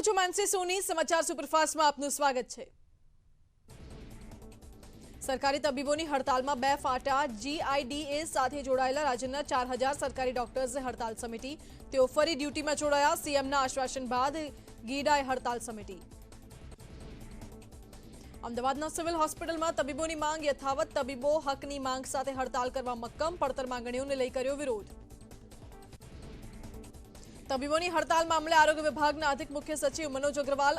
હું છું માનસી સોની સમાચાર સુપરફાસ્ટમાં આપનું સ્વાગત છે। સરકારી તબીબોની હડતાલમાં બે ફાટા જીઆઈડીએ સાથે જોડાયેલા રાજ્યના 4000 સરકારી ડોક્ટર્સે હડતાલ સમિતિ તેઓ ફરી ડ્યુટીમાં જોડાયા। સીએમના આશ્વાસન બાદ ગીડાએ હડતાલ સમિતિ। અમદાવાદના સિવિલ હોસ્પિટલમાં તબીબોની માંગ યથાવત। તબીબો હકની માંગ સાથે હડતાલ કરવા મક્કમ। પડતર માંગણીઓને લઈ કર્યો વિરોધ। તબીબોની હડતાલ મામલે આરોગ્ય વિભાગના અધિક મુખ્ય સચિવ મનોજ અગ્રવાલ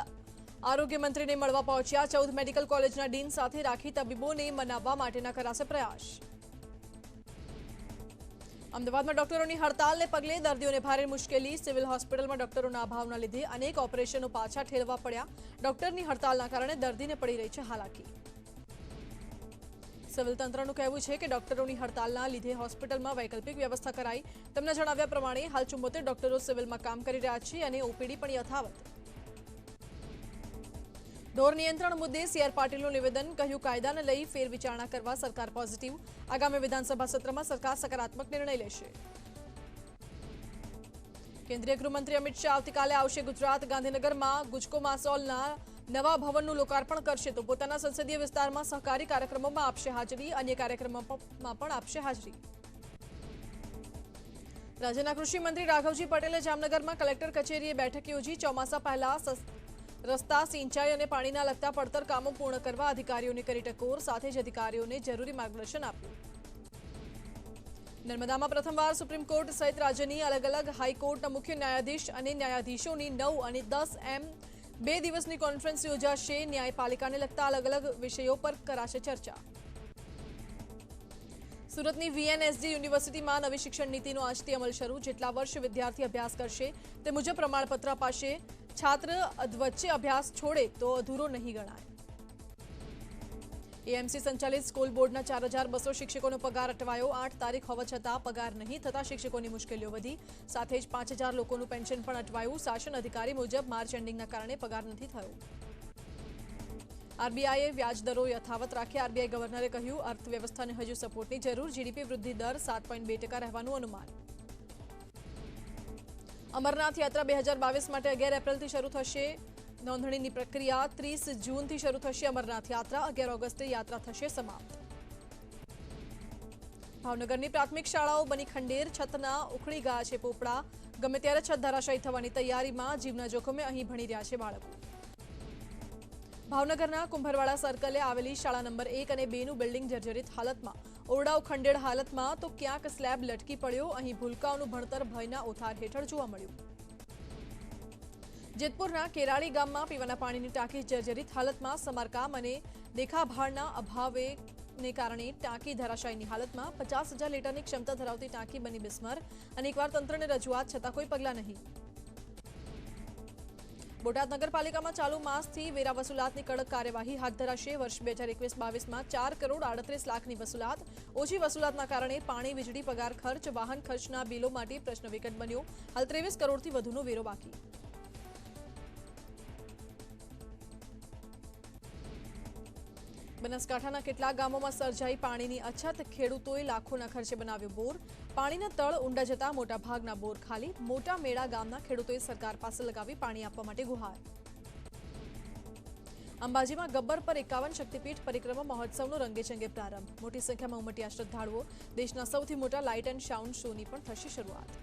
આરોગ્ય મંત્રીને મળવા પહોંચ્યા। 14 મેડિકલ કોલેજના ડીન સાથે રાખી તબીબોને મનાવવા માટેના કરાશે પ્રયાસ। અમદાવાદમાં ડોક્ટરોની હડતાલને પગલે દર્દીઓને ભારે મુશ્કેલી। સિવિલ હોસ્પિટલમાં ડોક્ટરોના અભાવના લીધે અનેક ઓપરેશનો પાછા ઠેલવા પડ્યા। ડોક્ટરની હડતાલના કારણે દર્દીને પડી રહી છે હાલાકી। સિવિલ તંત્રનું કહેવું છે કે ડોક્ટરોની હડતાલના લીધે હોસ્પિટલમાં વૈકલ્પિક વ્યવસ્થા કરાઈ। તેમના જણાવ્યા પ્રમાણે હાલ 74 ડોક્ટરો સિવિલમાં કામ કરી રહ્યા છે અને ઓપીડી પણ યથાવત। ઢોર નિયંત્રણ મુદ્દે સીઆર પાટીલનું નિવેદન। કહ્યું કાયદાને લઈ ફેરવિચારણા કરવા સરકાર પોઝિટિવ। આગામી વિધાનસભા સત્રમાં સરકાર સકારાત્મક નિર્ણય લેશે। કેન્દ્રીય ગૃહમંત્રી અમિત શાહ આવતીકાલે આવશે ગુજરાત। ગાંધીનગરમાં ગુજકો માસોલના નવા ભવનનું લોકાર્પણ કરશે તો પોતાના સંસદીય વિસ્તારમાં સહકારી કાર્યક્રમોમાં આપશે હાજરી। અન્ય કાર્યક્રમોમાં પણ આપશે હાજરી। રાજ્યના કૃષિ મંત્રી રાઘવજી પટેલે જામનગરમાં કલેક્ટર કચેરીએ બેઠક યોજી। ચોમાસા પહેલા રસ્તા સિંચાઈ અને પાણીના લગતા પડતર કામો પૂર્ણ કરવા અધિકારીઓને કરી ટકોર। સાથે જ અધિકારીઓને જરૂરી માર્ગદર્શન આપ્યું। નર્મદામાં પ્રથમવાર સુપ્રીમ કોર્ટ સહિત રાજ્યની અલગ અલગ હાઈકોર્ટના મુખ્ય ન્યાયાધીશ અને ન્યાયાધીશોની 9 અને 10 એમ 2 દિવસની કોન્ફરન્સ યોજાશે। ન્યાયપાલિકાને લગતા અલગ અલગ વિષયો પર કરાશે ચર્ચા। સુરતની વીએનએસજી યુનિવર્સિટીમાં નવી શિક્ષણ નીતિનો આજથી અમલ શરૂ। જેટલા વર્ષ વિદ્યાર્થી અભ્યાસ કરશે તે મુજબ પ્રમાણપત્ર અપાશે। છાત્ર વચ્ચે અભ્યાસ છોડે તો અધૂરો નહીં ગણાય। એએમસી સંચાલિત સ્કૂલ બોર્ડના 4200 શિક્ષકોનો પગાર અટવાયો। 8 તારીખ હોવા છતાં પગાર નહીં થતા શિક્ષકોની મુશ્કેલીઓ વધી। સાથે જ 5000 લોકોનું પેન્શન પણ અટવાયું। શાસન અધિકારી મુજબ માર્ચ એન્ડિંગના કારણે પગાર નથી થયો। આરબીઆઈએ વ્યાજ દરો યથાવત રાખી। આરબીઆઈ ગવર્નરે કહ્યું અર્થવ્યવસ્થાને હજુ સપોર્ટની જરૂર। જીડીપી વૃદ્ધિ દર 7.2% રહેવાનું અનુમાન। અમરનાથ યાત્રા 2022 માટે 11 એપ્રિલથી શરૂ થશે। નોંધણીની પ્રક્રિયા 30 જૂનથી શરૂ થશે। અમરનાથ યાત્રા 11 ઓગસ્ટે યાત્રા થશે સમાપ્ત। ભાવનગરની પ્રાથમિક શાળાઓ બની ખંડેર। છતના ઉખડી ગયા છે પોપડા। ગમે ત્યારે છત ધરાશાયી થવાની તૈયારીમાં। જીવના જોખમે અહીં ભણી રહ્યા છે બાળકો। ભાવનગરના કુંભરવાડા સર્કલે આવેલી શાળા નંબર 1 અને 2 નું બિલ્ડિંગ જર્જરિત હાલતમાં। ઓરડાઓ ખંડેર હાલતમાં તો ક્યાંક સ્લેબ લટકી પડ્યો। અહીં ભૂલકાઓનું ભણતર ભયના ઓથાર હેઠળ જોવા મળ્યું। જેતપુરના કેરાળી ગામમાં પીવાના પાણીની ટાંકી જર્જરિત હાલતમાં। સમારકામ અને દેખાભાળના અભાવને કારણે ટાંકી ધરાશાયીની હાલતમાં। 50,000 લીટરની ક્ષમતા ધરાવતી ટાંકી બની બિસ્મર। અનેકવાર તંત્રને રજૂઆત છતાં કોઈ પગલાં નહીં। બોટાદ નગરપાલિકામાં ચાલુ માસથી વેરા વસૂલાતની કડક કાર્યવાહી હાથ ધરાશે। વર્ષ 2021-22માં 4 કરોડ 38 લાખની વસૂલાત। ઓછી વસૂલાતના કારણે પાણી વીજળી પગાર ખર્ચ વાહન ખર્ચના બિલો માટે પ્રશ્ન વિકટ બન્યો। હાલ 23 કરોડથી વધુનો વેરો બાકી। બનાસકાંઠાના કેટલાક ગામોમાં સર્જાઈ પાણીની અછત। ખેડૂતોએ લાખોના ખર્ચે બનાવ્યો બોર। પાણીના તળ ઊંડા જતા મોટા ભાગના બોર ખાલી। મોટા મેળા ગામના ખેડૂતોએ સરકાર પાસે લગાવી પાણી આપવા માટે ગુહાર। અંબાજીમાં ગબ્બર પર 51 શક્તિપીઠ પરિક્રમા મહોત્સવનો રંગેચંગે પ્રારંભ। મોટી સંખ્યામાં ઉમટ્યા શ્રદ્ધાળુઓ। દેશના સૌથી મોટા લાઇટ એન્ડ સાઉન્ડ શોની પણ થશે શરૂઆત।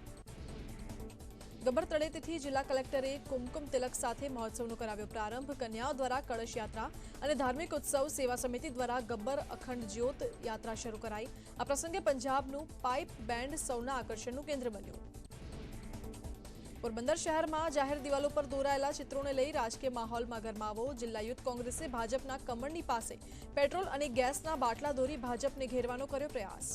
ગબ્બર તળેટીથી જિલ્લા કલેક્ટરે કુમકુમ તિલક સાથે મહોત્સવનો કરાવ્યો પ્રારંભ। કન્યાઓ દ્વારા કળશ યાત્રા અને ધાર્મિક ઉત્સવ સેવા સમિતિ દ્વારા ગબ્બર અખંડ જ્યોત યાત્રા શરૂ કરાઈ। આ પ્રસંગે પંજાબનું પાઇપ બેન્ડ સૌના આકર્ષણનું કેન્દ્ર બન્યું। પોરબંદર શહેરમાં જાહેર દિવાલો પર દોરાયેલા ચિત્રોને લઈ રાજકીય માહોલમાં ગરમાવો। જિલ્લા યુથ કોંગ્રેસે ભાજપના કમળની પાસે પેટ્રોલ અને ગેસના બાટલા દોરી ભાજપને ઘેરવાનો કર્યો પ્રયાસ।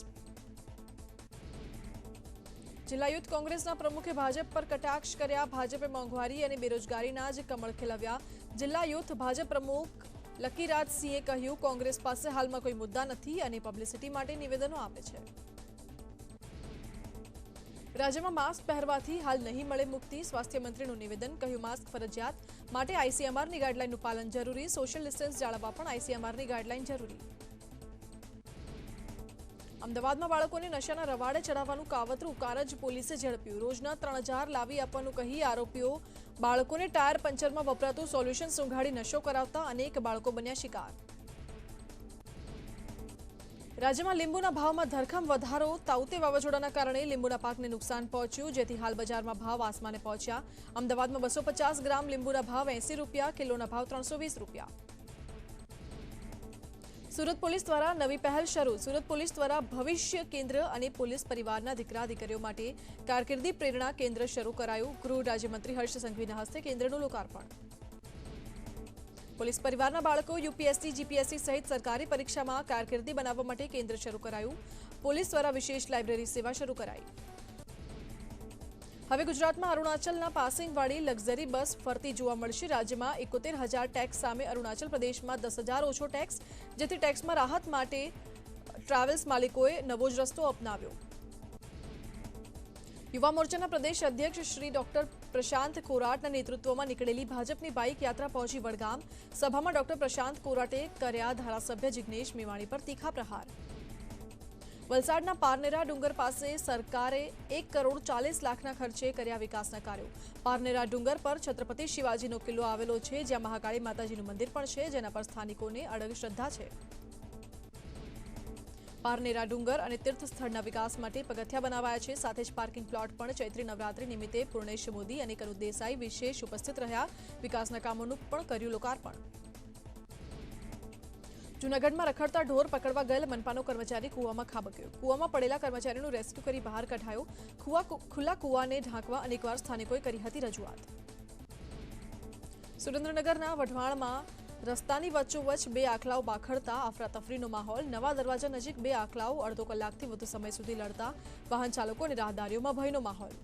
જિલ્લા યુથ કોંગ્રેસના પ્રમુખે ભાજપ પર કટાક્ષ કર્યા। ભાજપે મોંઘવારી અને બેરોજગારીના જ કમળ ખીલવ્યા। જિલ્લા યુથ ભાજપ પ્રમુખ લકીરાજસિંહે કહ્યું કોંગ્રેસ પાસે હાલમાં કોઈ મુદ્દા નથી અને પબ્લિસિટી માટે નિવેદનો આપે છે। રાજ્યમાં માસ્ક પહેરવાથી હાલ નહીં મળે મુક્તિ। સ્વાસ્થ્ય મંત્રીનું નિવેદન। કહ્યું માસ્ક ફરજિયાત માટે આઈસીએમઆરની ગાઈડલાઈનનું પાલન જરૂરી। સોશિયલ ડિસ્ટન્સ જાળવવા પણ આઈસીએમઆરની ગાઈડલાઈન જરૂરી। અમદાવાદમાં બાળકોને નશાના રવાડે ચડાવવાનું કાવતરું કારજ પોલીસે ઝડપ્યું। રોજના 3000 લાવી આપવાનું કહી આરોપીઓ બાળકોને ટાયર પંચરમાં વપરાતું સોલ્યુશન સુંઘાડી નશો કરાવતા અનેક બાળકો બન્યા શિકાર. રાજ્યમાં લીંબુના ભાવમાં ધરખમ વધારો. તાઉતે વાવાઝોડાના કારણે લીંબુના પાકને નુકસાન પહોંચ્યું, જેથી હાલ બજારમાં ભાવ આસમાને પહોંચ્યા. અમદાવાદમાં 250 ગ્રામ લીંબુના ભાવ 80 રૂપિયા, કિલોના ભાવ 320 રૂપિયા. સુરત પોલીસ દ્વારા નવી પહેલ શરૂ. સુરત પોલીસ દ્વારા ભવિષ્ય કેન્દ્ર અને પોલીસ પરિવારના દીકરા દીકરીઓ માટે કારકિર્દી પ્રેરણા કેન્દ્ર શરૂ કરાયું. ગૃહ રાજ્યમંત્રી હર્ષ સંઘવીના હસ્તે કેન્દ્રનું લોકાર્પણ. પોલીસ પરિવારના બાળકો યુપીએસસી, જીપીએસસી સહિત સરકારી પરીક્ષામાં કારકિર્દી બનાવવા માટે કેન્દ્ર શરૂ કરાયું. પોલીસ દ્વારા વિશેષ લાઇબ્રેરી સેવા શરૂ કરાઈ. હવે ગુજરાતમાં અરુણાચલના પાસિંગવાળી લક્ઝરી બસ ફરતી જોવા મળશે. રાજ્યમાં 71,000 ટેક્સ સામે અરુણાચલ પ્રદેશમાં 10,000 ઓછો ટેક્સ, જેથી ટેક્સમાં રાહત માટે ટ્રાવેલ્સ માલિકોએ નવો જ રસ્તો અપનાવ્યો. યુવા મોરચાના પ્રદેશ અધ્યક્ષ શ્રી ડોક્ટર પ્રશાંત કોરાટના નેતૃત્વમાં નીકળેલી ભાજપની બાઇક યાત્રા પહોંચી વડગામ. સભામાં ડોક્ટર પ્રશાંત કોરાટે કર્યા ધારાસભ્ય જિગ્નેશ મેવાણી પર તીખા પ્રહાર. વલસાડના પારનેરા ડુંગર પાસે સરકારે 1,40,00,000ના ખર્ચે કર્યા વિકાસના કાર્યો. પારનેરા ડુંગર પર છત્રપતિ શિવાજીનો કિલ્લો આવેલો છે, જ્યાં મહાકાળી માતાજીનું મંદિર પણ છે, જેના પર સ્થાનિકોને અડગ શ્રદ્ધા છે. પારનેરા ડુંગર અને તીર્થ સ્થળના વિકાસ માટે પગથિયા બનાવાયા છે. સાથે જ પાર્કિંગ પ્લોટ પણ. ચૈત્રી નવરાત્રી નિમિત્તે પૂર્ણેશ મોદી અને કનુ દેસાઈ વિશેષ ઉપસ્થિત રહ્યા. વિકાસના કામોનું પણ કર્યું લોકાર્પણ. જૂનાગઢમાં રખડતા ઢોર પકડવા ગયેલ મનપાનો કર્મચારી કૂવામાં ખાબક્યો. કૂવામાં પડેલા કર્મચારીનું રેસ્ક્યુ કરી બહાર કઢાયો. ખુલ્લા કૂવાને ઢાંકવા અનેકવાર સ્થાનિકોએ કરી હતી રજૂઆત. સુરેન્દ્રનગરના વઢવાણમાં રસ્તાની વચ્ચોવચ્ચ બે આખલાઓ બાખડતા અફરાતફરીનો માહોલ. નવા દરવાજા નજીક બે આખલાઓ અડધો કલાકથી વધુ સમય સુધી લડતા વાહન ચાલકો અને રાહદારીઓમાં ભયનો માહોલ.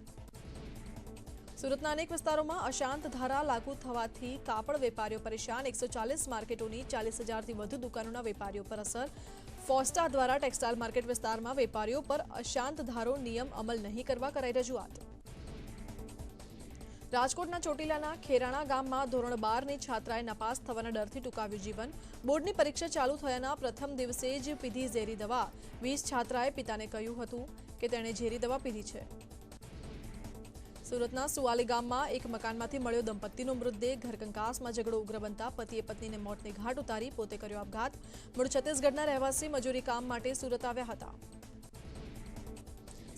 સુરતના અનેક વિસ્તારોમાં અશાંત ધારા લાગુ થવાથી કાપડ વેપારીઓ પરેશાન. 140 માર્કેટોની 40,000થી વધુ દુકાનોના વેપારીઓ પર અસર. ફોસ્ટા દ્વારા ટેક્સટાઇલ માર્કેટ વિસ્તારમાં વેપારીઓ પર અશાંત ધારો નિયમ અમલ નહીં કરવા કરાઈ રજૂઆત. રાજકોટના ચોટીલાના ખેરાણા ગામમાં ધોરણ 12ની છાત્રાએ નપાસ થવાના ડરથી ટૂંકાવ્યું જીવન. બોર્ડની પરીક્ષા ચાલુ થયાના પ્રથમ દિવસે જ પીધી ઝેરી દવા. 20 છાત્રાએ પિતાને કહ્યું હતું કે તેણે ઝેરી દવા પીધી છે. સુરતના સુવાલી ગામમાં એક મકાનમાંથી મળ્યો દંપતીનો મૃતદેહ. ઘરકંકાસમાં ઝઘડો ઉગ્ર બનતા પતિએ પત્નીને મોતને ઘાટ ઉતારી પોતે કર્યો આપઘાત. મૂળ છત્તીસગઢના રહેવાસી મજૂરી કામ માટે સુરત આવ્યા હતા.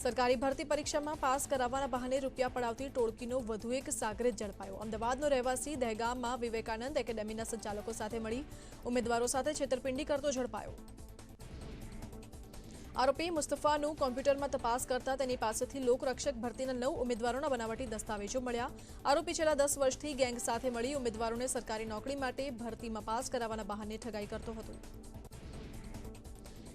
સરકારી ભરતી પરીક્ષામાં પાસ કરાવવાના બહાને રૂપિયા પડાવતી ટોળકીનો વધુ એક સાગરેત ઝડપાયો. અમદાવાદનો રહેવાસી દહેગામમાં વિવેકાનંદ એકેડેમીના સંચાલકો સાથે મળી ઉમેદવારો સાથે છેતરપિંડી કરતો ઝડપાયો. આરોપી મુસ્તફાનું કોમ્પ્યુટરમાં તપાસ કરતા તેની પાસેથી લોકરક્ષક ભરતીના 9 ઉમેદવારોના બનાવટી દસ્તાવેજો મળ્યા. આરોપી છેલ્લા 10 વર્ષથી ગેંગ સાથે મળી ઉમેદવારોને સરકારી નોકરી માટે ભરતીમાં પાસ કરાવવાના બહાને ઠગાઈ કરતો હતો.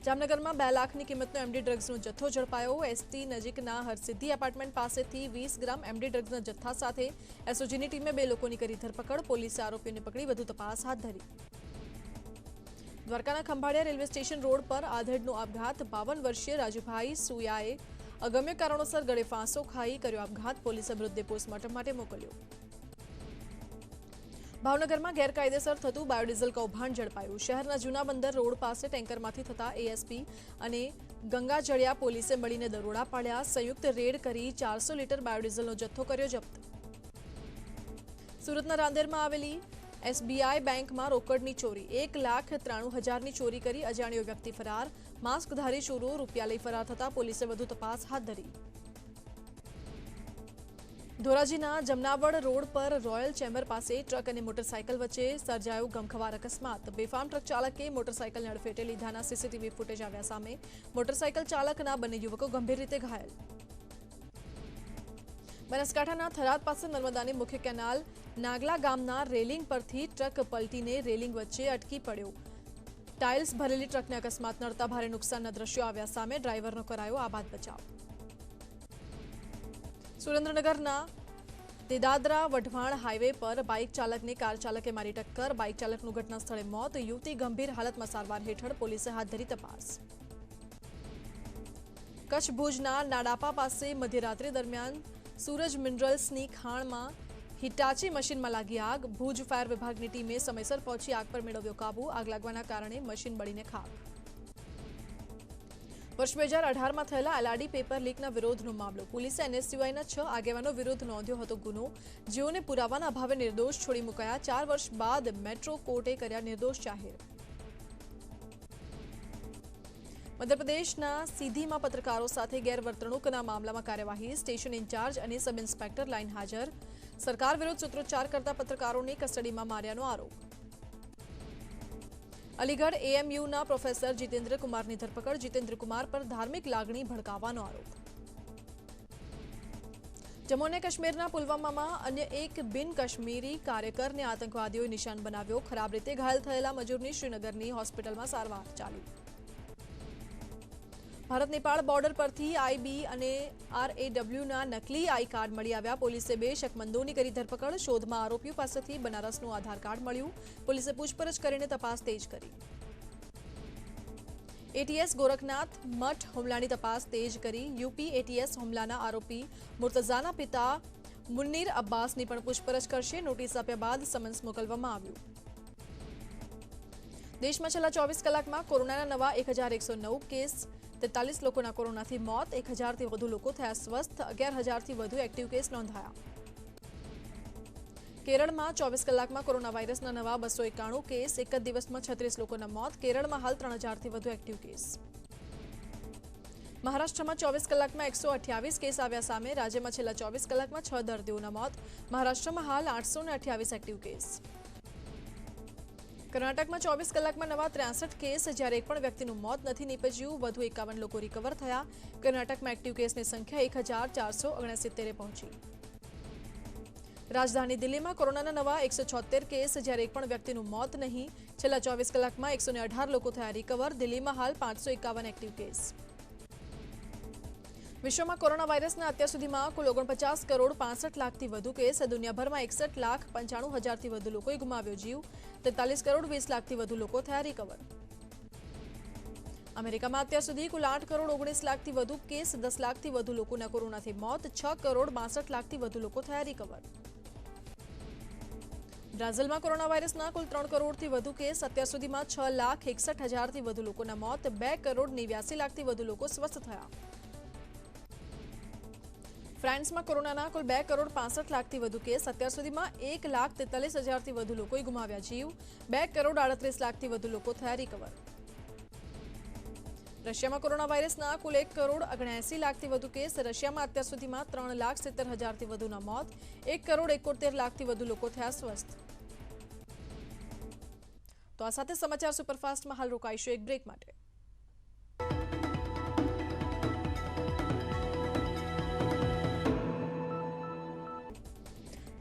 જામનગરમાં 2 લાખની કિંમતનો એમડી ડ્રગ્સનો જથ્થો ઝડપાયો. એસટી નજીકના હરસિદ્ધિ એપાર્ટમેન્ટ પાસેથી 20 ગ્રામ એમડી ડ્રગ્સના જથ્થા સાથે એસઓજીની ટીમે 2 લોકોની કરી ધરપકડ. પોલીસે આરોપીઓને પકડી વધુ તપાસ હાથ ધરી. દ્વારકાના ખંભાળિયા રેલવે સ્ટેશન રોડ પર આધેડનો આપઘાત. 52 વર્ષીય રાજુભાઈ સુયાએ અગમ્ય કારણોસર ગળે ફાંસો ખાઈ કર્યો આપઘાત. પોલીસે મૃતદેહ પોસ્ટમોર્ટમ માટે મોકલ્યો. ભાવનગરમાં ગેરકાયદેસર થતું બાયોડીઝલ કૌભાંડ ઝડપાયું. શહેરના જૂના બંદર રોડ પાસે ટેન્કરમાંથી થતા એએસપી અને ગંગાજળિયા પોલીસે મળીને દરોડા પાડ્યા. સંયુક્ત રેડ કરી 400 લીટર બાયોડીઝલનો જથ્થો કર્યો જપ્ત. સુરતના રાંદેરમાં આવેલી એસબીઆઈ બેંકમાં રોકડની ચોરી. 1,93,000ની ચોરી કરી અજાણ્યો વ્યક્તિ ફરાર. માસ્કધારી ચોરો રૂપિયા લઈ ફરાર થતા પોલીસે વધુ તપાસ હાથ ધરી. ધોરાજીના જમનાવડ રોડ પર રોયલ ચેમ્બર પાસે ટ્રક અને મોટરસાયકલ વચ્ચે સર્જાયો ગમખ્વાર અકસ્માત. બેફામ ટ્રક ચાલકે મોટરસાયકલને અડફેટે લીધાના સીસીટીવી ફૂટેજ આવ્યા સામે. મોટરસાયકલ ચાલકના બંને યુવકો ગંભીર રીતે ઘાયલ. બનાસકાંઠાના થરાદ પાસે નર્મદાની મુખ્ય કેનાલ નાગલા ગામના રેલિંગ પરથી ટ્રક પલટીને રેલિંગ વચ્ચે અટકી પડ્યો. ટાઇલ્સ ભરેલી ટ્રકને અકસ્માત નડતા ભારે નુકસાનના દ્રશ્યો આવ્યા સામે. ડ્રાઈવરનો કરાયો આબાદ બચાવ. સુરેન્દ્રનગરના તેદાદરા વઢવાણ હાઈવે પર બાઇક ચાલકને કાર ચાલકે મારી ટક્કર. બાઇક ચાલકનું ઘટના સ્થળે મોત. યુવતી ગંભીર હાલતમાં સારવાર હેઠળ. પોલીસે હાથ ધરી તપાસ. કચ્છ ભુજના નાડાપા પાસે મધ્યરાત્રિ દરમિયાન સૂરજ મિનરલ્સની ખાણમાં હિટાચી મશીનમાં લાગી આગ. ભુજ ફાયર વિભાગની ટીમે સમયસર પહોંચી આગ પર મેળવ્યો કાબુ. આગ લાગવાના કારણે મશીન બળીને ખાક. વર્ષ 2018માં થયેલા એલઆરડી પેપર લીકના વિરોધનો મામલો. પોલીસે એનએસયુઆઈના 6 આગેવાનો વિરુદ્ધ નોંધ્યો હતો ગુનો, જેઓને પુરાવાના અભાવે નિર્દોષ છોડી મુકાયા. 4 વર્ષ બાદ મેટ્રો કોર્ટે કર્યા નિર્દોષ જાહેર. મધ્યપ્રદેશના સીધીમાં પત્રકારો સાથે ગેરવર્તણૂકના મામલામાં કાર્યવાહી. સ્ટેશન ઇન્ચાર્જ અને સબ ઇન્સ્પેક્ટર લાઇન હાજર. સરકાર વિરુદ્ધ સૂત્રોચ્ચાર કરતા પત્રકારોને કસ્ટડીમાં માર્યાનો આરોપ. અલીગઢ એએમયુના પ્રોફેસર જીતેન્દ્ર કુમારની ધરપકડ. જીતેન્દ્ર કુમાર પર ધાર્મિક લાગણી ભડકાવવાનો આરોપ. જમ્મુ અને કાશ્મીરના પુલવામામાં અન્ય એક બિન કાશ્મીરી કાર્યકરને આતંકવાદીઓએ નિશાન બનાવ્યો. ખરાબ રીતે ઘાયલ થયેલા મજૂરની શ્રીનગરની હોસ્પિટલમાં સારવાર ચાલુ. ભારત નેપાળ બોર્ડર પરથી આઈબી અને આરએડબ્લ્યુના નકલી આઈ કાર્ડ મળી આવ્યા. પોલીસે 2 શકમંદોની કરી ધરપકડ. શોધમાં આરોપીઓ પાસેથી બનારસનું આધાર કાર્ડ મળ્યું. પોલીસે પૂછપરછ કરીને તપાસ તેજ કરી. એટીએસ ગોરખનાથ મઠ હુમલાની તપાસ તેજ કરી. યુપી એટીએસ હુમલાના આરોપી મુર્તઝાના પિતા મુન્નીર અબ્બાસની પણ પૂછપરછ કરશે. નોટિસ આપ્યા બાદ સમન્સ મોકલવામાં આવ્યું. દેશમાં છેલ્લા 24 કલાકમાં કોરોનાના નવા 1109 કેસ. 43 લોકોના કોરોનાથી મોત. 1000થી વધુ લોકો થયા સ્વસ્થ. 11000થી વધુ એક્ટિવ કેસ નોંધાયા. કેરળમાં 24 કલાકમાં કોરોના વાયરસના નવા 291 કેસ. એક જ દિવસમાં 36 લોકોના મોત. કેરળમાં હાલ 3000થી વધુ એક્ટિવ કેસ. મહારાષ્ટ્રમાં 24 કલાકમાં 128 કેસ આવ્યા સામે. રાજ્યમાં છેલ્લા 24 કલાકમાં 6 દર્દીઓના મોત. મહારાષ્ટ્રમાં હાલ 828 એક્ટિવ કેસ. કર્ણાટકમાં 24 કલાકમાં નવા 63 કેસ, જ્યારે એક પણ વ્યક્તિનું મોત નથી નીપજ્યું. વધુ 51 લોકો રિકવર થયા. કર્ણાટકમાં એક્ટિવ કેસની સંખ્યા 1469 પહોંચી. રાજધાની દિલ્હીમાં કોરોનાના નવા 176 કેસ, જ્યારે એક પણ વ્યક્તિનું મોત નહીં. છેલ્લા 24 કલાકમાં 118 લોકો થયા રિકવર. દિલ્હીમાં હાલ 551 એક્ટિવ કેસ. વિશ્વમાં કોરોના વાયરસના અત્યાર સુધીમાં કુલ 49 કરોડ 65 લાખથી વધુ કેસ. દુનિયાભરમાં 61,95,000થી વધુ લોકોએ ગુમાવ્યો જીવ. 43 કરોડ 20 લાખથી વધુ લોકો થયા રિકવર. અમેરિકામાં અત્યાર સુધી કુલ 8 કરોડ 19 લાખથી વધુ કેસ. 10 લાખથી વધુ લોકોના કોરોનાથી મોત. 6 કરોડ 62 લાખથી વધુ લોકો થયા રિકવર. બ્રાઝિલમાં કોરોના વાયરસના કુલ 3 કરોડથી વધુ કેસ. અત્યાર સુધીમાં 6,61,000થી વધુ લોકોના મોત. 2 કરોડ 89 લાખથી વધુ લોકો સ્વસ્થ થયા. ફ્રાન્સમાં કોરોનાના કુલ 2 કરોડ 65 લાખથી વધુ કેસ. અત્યાર સુધીમાં 1,43,000થી વધુ લોકોએ ગુમાવ્યા જીવ. 2 કરોડ 38 લાખથી વધુ લોકો થયા રિકવર. રશિયામાં કોરોના વાયરસના કુલ 1 કરોડ 79 લાખથી વધુ કેસ. રશિયામાં અત્યાર સુધીમાં 3,70,000થી વધુના મોત. 1 કરોડ 71 લાખથી વધુ લોકો થયા સ્વસ્થ. તો આ સાથે સમાચાર સુપરફાસ્ટમાં હાલ રોકાઈશું એક બ્રેક માટે.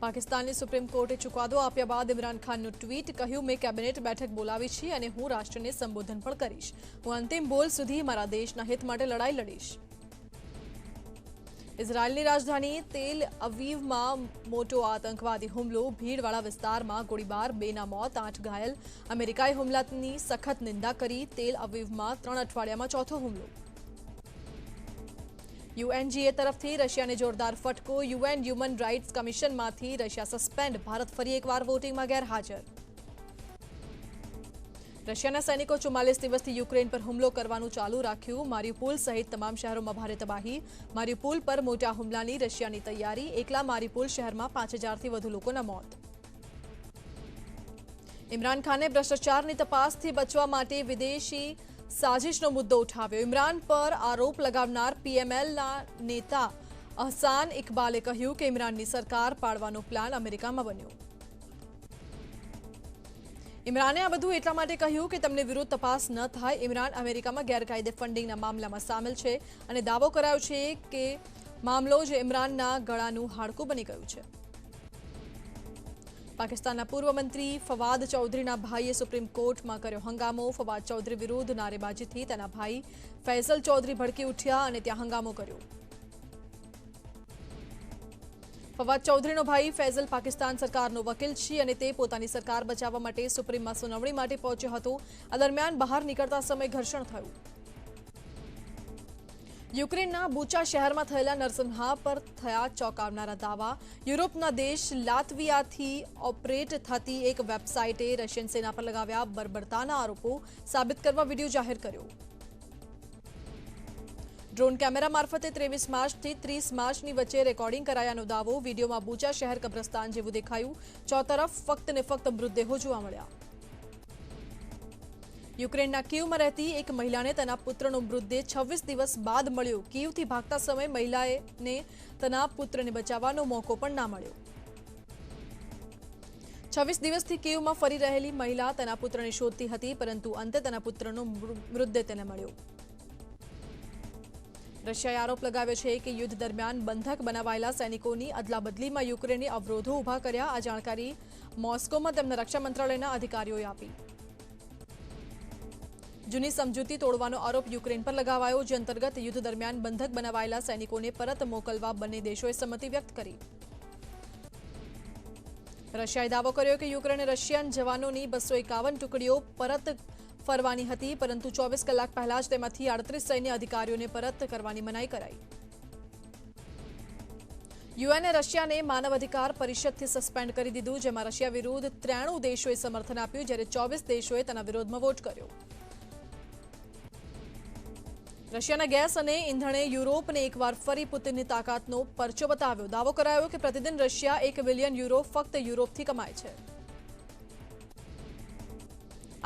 પાકિસ્તાનની સુપ્રીમ કોર્ટે ચુકાદો આપ્યા બાદ ઇમરાન ખાનનું ટ્વીટ. કહ્યું, મેં કેબિનેટ બેઠક બોલાવી છે અને હું રાષ્ટ્રને સંબોધન પણ કરીશ. હું અંતિમ બોલ સુધી મારા દેશના હિત માટે લડાઈ લડીશ. ઇઝરાયલની રાજધાની તેલ અવીવમાં મોટો આતંકવાદી હુમલો. ભીડવાળા વિસ્તારમાં ગોળીબાર, 2ના મોત, 8 ઘાયલ. અમેરિકાએ હુમલાની સખત નિંદા કરી. તેલ અવીવમાં 3 અઠવાડિયામાં ચોથો હુમલો. યુએનજીએ તરફથી રશિયાને જોરદાર ફટકો. યુએન હ્યુમન રાઇટ્સ કમિશનમાંથી રશિયા સસ્પેન્ડ. ભારત ફરી એકવાર વોટિંગમાં ગેરહાજર. રશિયાના સૈનિકો 44 દિવસથી યુક્રેન પર હુમલો કરવાનું ચાલુ રાખ્યું. મારિયુપોલ સહિત તમામ શહેરોમાં ભારે તબાહી. મારિયુપોલ પર મોટા હુમલાની રશિયાની તૈયારી. એકલા મારિયુપોલ શહેરમાં 5000થી વધુ લોકોના મોત. ઇમરાન ખાને ભ્રષ્ટાચારની તપાસથી બચવા માટે વિદેશી સાજિશનો મુદ્દો ઉઠાવ્યો. ઇમરાન પર આરોપ લગાવનાર પીએમએલના નેતા અહસાન ઇકબાલે કહ્યું કે ઇમરાનની સરકાર પાડવાનો પ્લાન અમેરિકામાં બન્યો. ઇમરાને આ બધું એટલા માટે કહ્યું કે તમને વિરુદ્ધ તપાસ ન થાય. ઇમરાન અમેરિકામાં ગેરકાયદે ફંડિંગના મામલામાં સામેલ છે અને દાવો કરાયો છે કે મામલો જ ઇમરાનના ગળાનું હાડકું બની ગયું છે. પાકિસ્તાનના પૂર્વ મંત્રી ફવાદ ચૌધરીના ભાઈએ સુપ્રીમ કોર્ટમાં કર્યો હંગામો. ફવાદ ચૌધરી વિરુદ્ધ નારેબાજીથી તેના ભાઈ ફૈઝલ ચૌધરી ભડકી ઉઠ્યા અને ત્યાં હંગામો કર્યો. ફવાદ ચૌધરીનો ભાઈ ફૈઝલ પાકિસ્તાન સરકારનો વકીલ છે અને તે પોતાની સરકાર બચાવવા માટે સુપ્રીમમાં સુનાવણી માટે પહોંચ્યો હતો. આ દરમિયાન બહાર નીકળતા સમયે ઘર્ષણ થયું. યુક્રેનના બુચા શહેરમાં થયેલા નરસંહાર પર થયા ચોંકાવનારા દાવા. યુરોપના દેશ લાતવિયાથી ઓપરેટ થતી એક વેબસાઇટે રશિયન સેના પર લગાવ્યા બર્બરતાના આરોપો સાબિત કરવા વિડીયો જાહેર કર્યો. ડ્રોન કેમેરા મારફતે 23 માર્ચથી 30 માર્ચની વચ્ચે રેકોર્ડિંગ કરાયાનો દાવો. વિડીયોમાં બુચા શહેર કબ્રસ્તાન જેવું દેખાયું. ચોતરફ ફક્ત ને ફક્ત મૃતદેહો જોવા મળ્યા. યુક્રેનના કીવમાં રહેતી એક મહિલાને તેના પુત્રનો મૃતદેહ 26 દિવસ બાદ મળ્યો. કીવથી ભાગતા સમયે મહિલાને તેના પુત્રને બચાવવાનો મોકો પણ ના મળ્યો. 26 દિવસથી કીવમાં ફરી રહેલી મહિલા તેના પુત્રને શોધતી હતી, પરંતુ અંતે તેના પુત્રનો મૃતદેહ તેને મળ્યો. રશિયાએ આરોપ લગાવ્યો છે કે યુદ્ધ દરમિયાન બંધક બનાવાયેલા સૈનિકોની અદલાબદલીમાં યુક્રેને અવરોધો ઊભા કર્યા. આ જાણકારી મોસ્કોમાં તેમના રક્ષા મંત્રાલયના અધિકારીઓએ આપી. જૂની સમજૂતી તોડવાનો આરોપ યુક્રેન પર લગાવાયો, જે અંતર્ગત યુદ્ધ દરમિયાન બંધક બનાવાયેલા સૈનિકોને પરત મોકલવા બંને દેશોએ સંમતિ વ્યક્ત કરી. રશિયાએ દાવો કર્યો કે યુક્રેને રશિયન જવાનોની 251 ટુકડીઓ પરત ફરવાની હતી, પરંતુ 24 કલાક પહેલા જ તેમાંથી 38 સૈન્ય અધિકારીઓને પરત કરવાની મનાઈ કરાઈ. યુએને રશિયાને માનવ અધિકાર પરિષદથી સસ્પેન્ડ કરી દીધું, જેમાં રશિયા વિરુદ્ધ 93 દેશોએ સમર્થન આપ્યું, જ્યારે 24 દેશોએ તેના વિરોધમાં વોટ કર્યો. રશિયાના ગેસ અને ઇંધણે યુરોપને એકવાર ફરી પુતિનની તાકાતનો પરચો બતાવ્યો. દાવો કરાયો કે પ્રતિદિન રશિયા €1 બિલિયન ફક્ત યુરોપથી કમાય છે.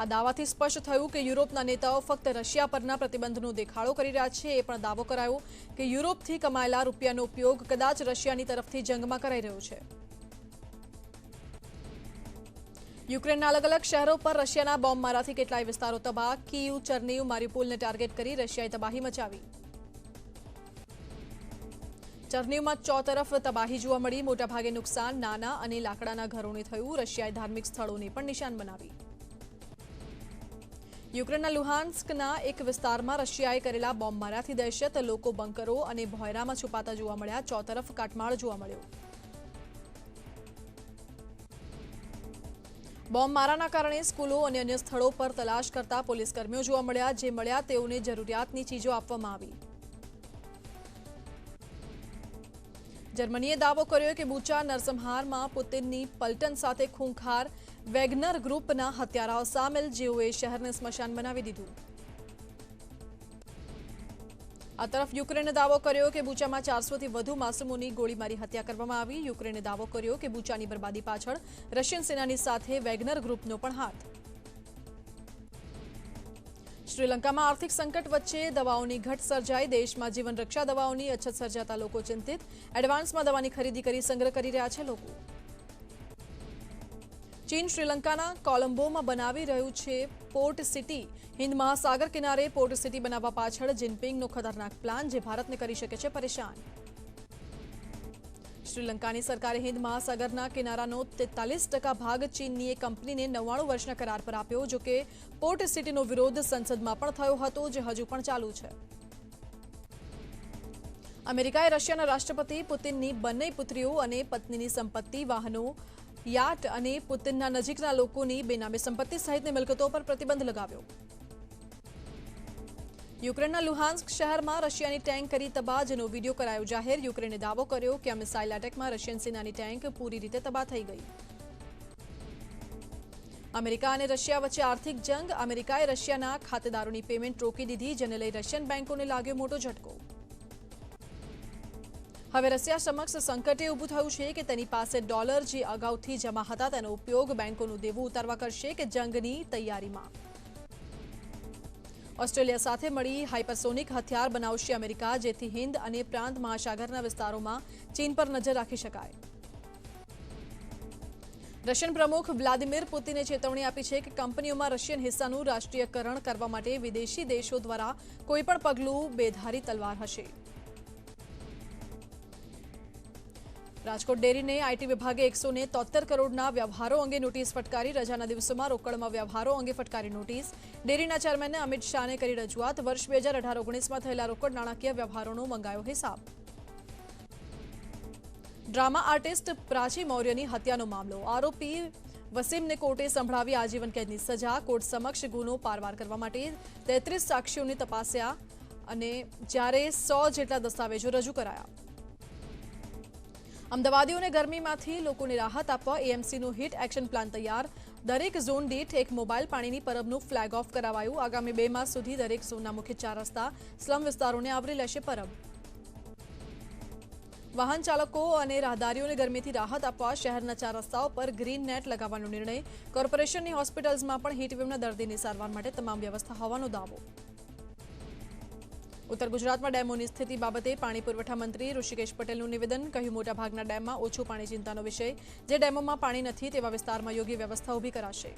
આ દાવાથી સ્પષ્ટ થયું કે યુરોપના નેતાઓ ફક્ત રશિયા પરના પ્રતિબંધનો દેખાડો કરી રહ્યા છે. એ પણ દાવો કરાયો કે યુરોપથી કમાયેલા રૂપિયાનો ઉપયોગ કદાચ રશિયાની તરફથી જંગમાં કરાઈ રહ્યો છે. યુક્રેનના અલગ અલગ શહેરો પર રશિયાના બોમ્બમારાથી કેટલાય વિસ્તારો તબાહ. કીવ, ચર્નીવ, મારિપોલને ટાર્ગેટ કરી રશિયાએ તબાહી મચાવી. ચર્નીવમાં ચોતરફ તબાહી જોવા મળી. મોટાભાગે નુકસાન નાના અને લાકડાના ઘરોને થયું. રશિયાએ ધાર્મિક સ્થળોને પણ નિશાન બનાવી. યુક્રેનના લુહાન્સ્કના એક વિસ્તારમાં રશિયાએ કરેલા બોમ્બમારાથી દહેશત. લોકો બંકરો અને ભોયરામાં છુપાતા જોવા મળ્યા. ચોતરફ કાટમાળ જોવા મળ્યો. બોમ્બમારાના કારણે સ્કૂલો અને અન્ય સ્થળો પર તલાશ કરતા પોલીસકર્મીઓ જોવા મળ્યા. જે મળ્યા તેઓને જરૂરિયાતની ચીજો આપવામાં આવી. જર્મનીએ દાવો કર્યો કે બુચા નરસંહારમાં પુતિનની પલટન સાથે ખૂંખાર વેગનર ગ્રુપના હત્યારાઓ સામેલ, જેઓએ શહેરને સ્મશાન બનાવી દીધું. આ તરફ યુક્રેને દાવો કર્યો કે બુચામાં 400થી વધુ માસૂમોની ગોળીમારી હત્યા કરવામાં આવી. યુક્રેને દાવો કર્યો કે બુચાની બરબાદી પાછળ રશિયન સેનાની સાથે વેગનર ગ્રુપનો પણ હાથ. શ્રીલંકામાં આર્થિક સંકટ વચ્ચે દવાઓની ઘટ સર્જાઈ. દેશમાં જીવન રક્ષા દવાઓની અછત સર્જાતા લોકો ચિંતિત. એડવાન્સમાં દવાની ખરીદી કરી સંગ્રહ કરી રહ્યા છે લોકો. ચીન શ્રીલંકાના કોલંબોમાં બનાવી રહ્યું છે પોર્ટ સિટી. હિન્દ મહાસાગર કિનારે પોર્ટ સિટી બનાવવા પાછળ જિનપિંગનો ખતરનાક પ્લાન, જે ભારતને કરી શકે છે પરેશાન. શ્રીલંકાની સરકારે હિન્દ મહાસાગરના કિનારાનો 43% ભાગ ચીનની એક કંપનીને 99 વર્ષના કરાર પર આપ્યો. જો કે પોર્ટ સિટીનો વિરોધ સંસદમાં પણ થયો હતો, જે હજુ પણ ચાલુ છે. અમેરિકાએ રશિયાના રાષ્ટ્રપતિ પુતિનની બંને પુત્રીઓ અને પત્નીની સંપત્તિ, વાહનો, યાટ અને પુતિનના નજીકના લોકોની બેનામે સંપત્તિ સહિતની મિલકતો પર પ્રતિબંધ લગાવ્યો. યુક્રેનના લુહાન્સ્ક શહેરમાં રશિયાની ટેન્ક કરી તબાહ, જેનો વીડિયો કરાયો જાહેર. યુક્રેને દાવો કર્યો કે આ મિસાઇલ એટેકમાં રશિયન સેનાની ટેન્ક પૂરી રીતે તબાહ થઈ ગઈ. અમેરિકા અને રશિયા વચ્ચે આર્થિક જંગ. અમેરિકાએ રશિયાના ખાતેદારોની પેમેન્ટ રોકી દીધી, જેને લઈ રશિયન બેંકોને લાગ્યો મોટો ઝટકો. હવે રશિયા સમક્ષ સંકટે ઊભું થયું છે કે તેની પાસે ડોલર જે અગાઉથી જમા હતા તેનો ઉપયોગ બેંકોનું દેવું ઉતારવા કરશે કે જંગની તૈયારીમાં. ઓસ્ટ્રેલિયા સાથે મળી હાઇપરસોનિક હથિયાર બનાવશે અમેરિકા, જેથી હિન્દ અને પ્રાંત મહાસાગરના વિસ્તારોમાં ચીન પર નજર રાખી શકાય. રશિયન પ્રમુખ વ્લાદિમીર પુતિને ચેતવણી આપી છે કે કંપનીઓમાં રશિયન હિસ્સાનું રાષ્ટ્રીયકરણ કરવા માટે વિદેશી દેશો દ્વારા કોઈપણ પગલું બેધારી તલવાર હશે. રાજકોટ ડેરીને આઈટી વિભાગે 173 કરોડના વ્યવહારો અંગે નોટિસ ફટકારી. રજાના દિવસોમાં રોકડમાં વ્યવહારો અંગે ફટકારી નોટિસ. ડેરીના ચેરમેને અમિત શાહને કરી રજૂઆત. વર્ષ 2018-19માં થયેલા રોકડ નાણાકીય વ્યવહારોનો મંગાયો હિસાબ. ડ્રામા આર્ટિસ્ટ પ્રાચી મૌર્યની હત્યાનો મામલો. આરોપી વસીમને કોર્ટે સંભળાવી આજીવન કેદની સજા. કોર્ટ સમક્ષ ગુનો પારવાર કરવા માટે 33 સાક્ષીઓને તપાસ્યા અને જ્યારે 100 જેટલા દસ્તાવેજો રજૂ કરાયા. અમદાવાદીઓને ગરમીમાંથી લોકોને રાહત આપવા એએમસીનો હિટ એક્શન પ્લાન તૈયાર. દરેક ઝોન દીઠ એક મોબાઈલ પાણીની પરબનું ફ્લેગ ઓફ કરાવાયું. આગામી 2 માસ સુધી દરેક ઝોનના મુખ્ય 4 રસ્તા સ્લમ વિસ્તારોને આવરી લેશે પરબ. વાહન ચાલકો અને રાહદારીઓને ગરમીથી રાહત આપવા શહેરના 4 રસ્તાઓ પર ગ્રીન નેટ લગાવવાનો નિર્ણય. કોર્પોરેશનની હોસ્પિટલ્સમાં પણ હીટવેવના દર્દીની સારવાર માટે તમામ વ્યવસ્થા હોવાનો દાવો. ઉત્તર ગુજરાતમાં ડેમોની સ્થિતિ બાબતે પાણી પુરવઠા મંત્રી ઋષિકેશ પટેલનું નિવેદન. કહ્યું, મોટાભાગના ડેમમાં ઓછું પાણી ચિંતાનો વિષય. જે ડેમોમાં પાણી નથી તેવા વિસ્તારમાં યોગ્ય વ્યવસ્થા ઊભી કરાશે.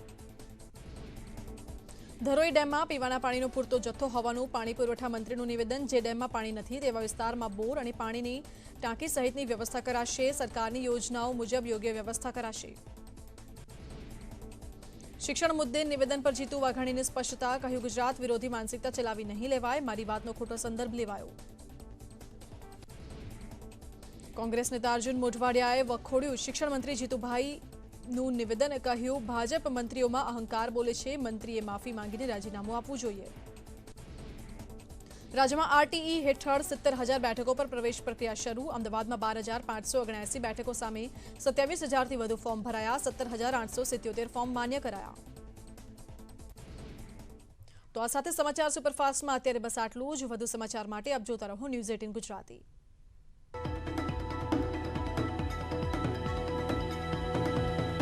ધરોઈ ડેમમાં પીવાના પાણીનો પૂરતો જથ્થો હોવાનું પાણી પુરવઠા મંત્રીનું નિવેદન. જે ડેમમાં પાણી નથી તેવા વિસ્તારમાં બોર અને પાણીની ટાંકી સહિતની વ્યવસ્થા કરાશે. સરકારની યોજનાઓ મુજબ યોગ્ય વ્યવસ્થા કરાશે. શિક્ષણ મુદ્દે નિવેદન પર જીતુ વાઘાણીની સ્પષ્ટતા. કહ્યું, ગુજરાત વિરોધી માનસિકતા ચલાવી નહીં લેવાય. મારી વાતનો ખોટો સંદર્ભ લેવાયો. કોંગ્રેસ નેતા અર્જુન મોઢવાડિયાએ વખોડ્યું શિક્ષણ મંત્રી જીતુભાઈનું નિવેદન. કહ્યું, ભાજપ મંત્રીઓમાં અહંકાર બોલે છે. મંત્રીએ માફી માંગીને રાજીનામું આપવું જોઈએ. રાજ્યમાં આરટીઈ હેઠળ 70,000 બેઠકો પર પ્રવેશ પ્રક્રિયા શરૂ. અમદાવાદમાં 12,579 બેઠકો સામે 27,000થી વધુ ફોર્મ ભરાયા. 17,877 ફોર્મ માન્ય કરાયા. તો આ સાથે સમાચાર સુપરફાસ્ટમાં અત્યારે બસ આટલું જ. વધુ સમાચાર માટે આપ જોતા રહો ન્યૂઝ 18 ગુજરાતી.